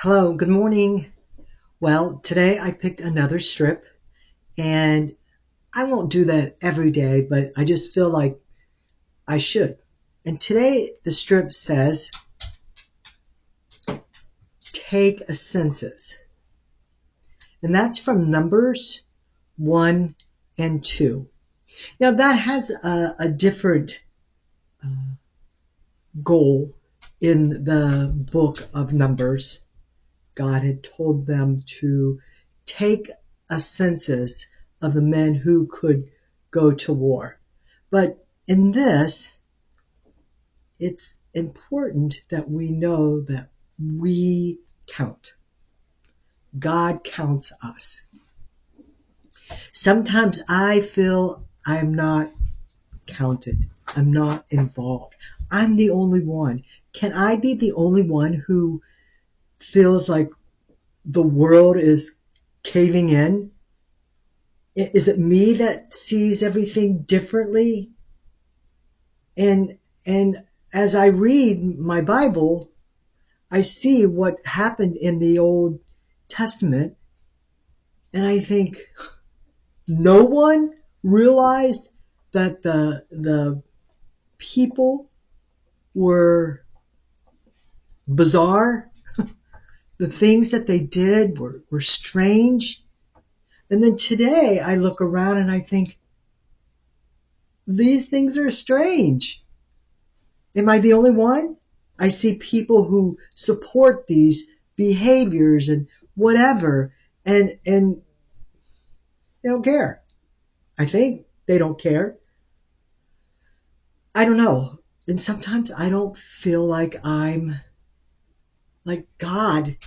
Hello, good morning. Well, today I picked another strip, and I won't do that every day, but I just feel like I should. And today the strip says, take a census. And that's from Numbers 1 and 2. Now that has a different goal in the book of Numbers. God had told them to take a census of the men who could go to war. But in this, it's important that we know that we count. God counts us. Sometimes I feel I'm not counted. I'm not involved. I'm the only one. Can I be the only one who feels like the world is caving in? Is it me that sees everything differently? And as I read my Bible, I see what happened in the Old Testament, and I think no one realized that the people were bizarre. The things that they did were strange. And then today I look around and I think, these things are strange. Am I the only one? I see people who support these behaviors and whatever, and they don't care. I think they don't care. I don't know. And sometimes I don't feel like I'm like God.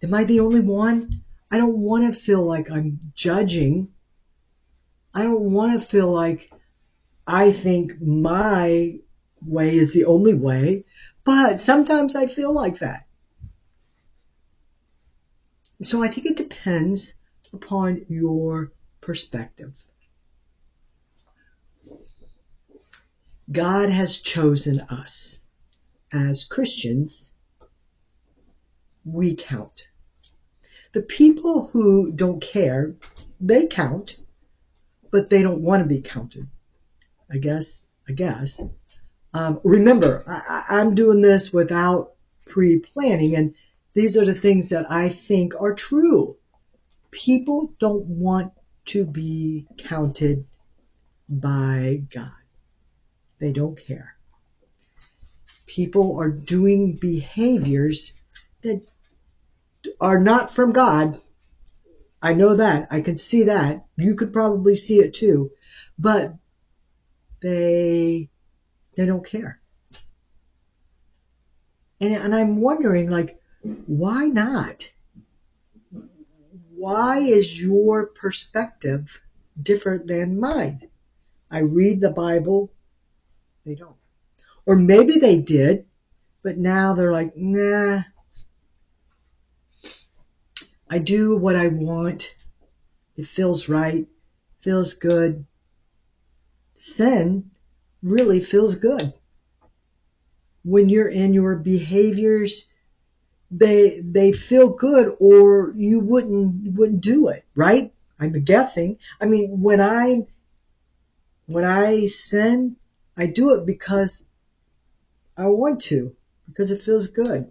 Am I the only one? I don't want to feel like I'm judging. I don't want to feel like I think my way is the only way. But sometimes I feel like that. So I think it depends upon your perspective. God has chosen us. As Christians, we count. The people who don't care, they count, but they don't want to be counted. I guess. Remember, I'm doing this without pre-planning, and these are the things that I think are true. People don't want to be counted by God. They don't care. People are doing behaviors that are not from God. I know that. I can see that. You could probably see it too. But they don't care. And I'm wondering, like, why not? Why is your perspective different than mine? I read the Bible, they don't. Or maybe they did, but now they're like, nah, I do what I want. It feels right, feels good. Sin really feels good. When you're in your behaviors, they feel good, or you wouldn't do it, right? I'm guessing. I mean, when I sin, I do it because I want to, because it feels good.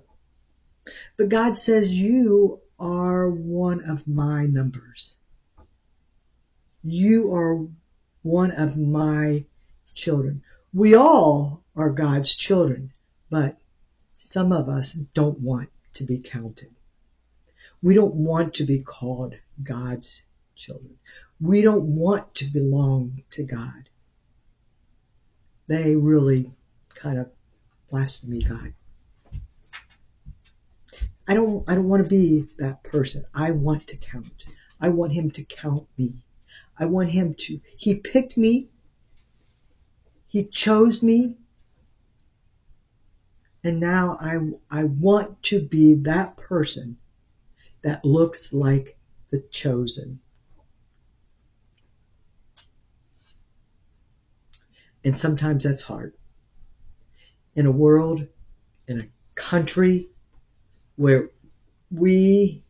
But God says you are one of my numbers. You are one of my children. We all are God's children, but some of us don't want to be counted. We don't want to be called God's children. We don't want to belong to God. They really kind of blaspheme God. I don't want to be that person. I want to count. I want him to count me. I want him to. He picked me. He chose me. And now I want to be that person that looks like the chosen. And sometimes that's hard. In a world, in a country where we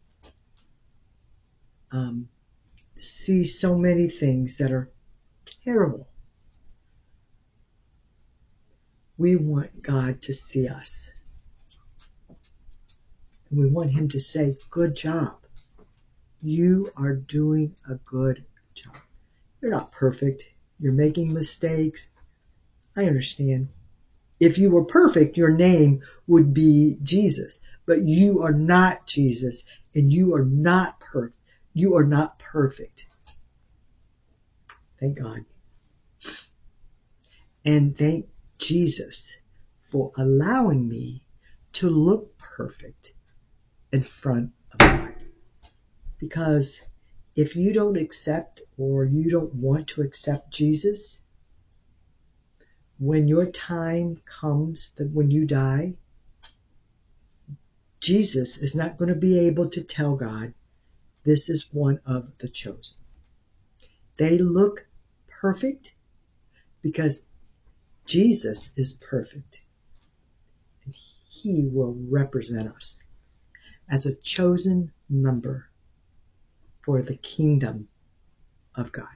see so many things that are terrible. We want God to see us. And we want him to say, good job. You are doing a good job. You're not perfect. You're making mistakes. I understand. If you were perfect, your name would be Jesus. But you are not Jesus, and you are not perfect. You are not perfect. Thank God. And thank Jesus for allowing me to look perfect in front of God. Because if you don't accept or you don't want to accept Jesus, when your time comes, that when you die, Jesus is not going to be able to tell God, this is one of the chosen. They look perfect because Jesus is perfect. And he will represent us as a chosen member for the kingdom of God.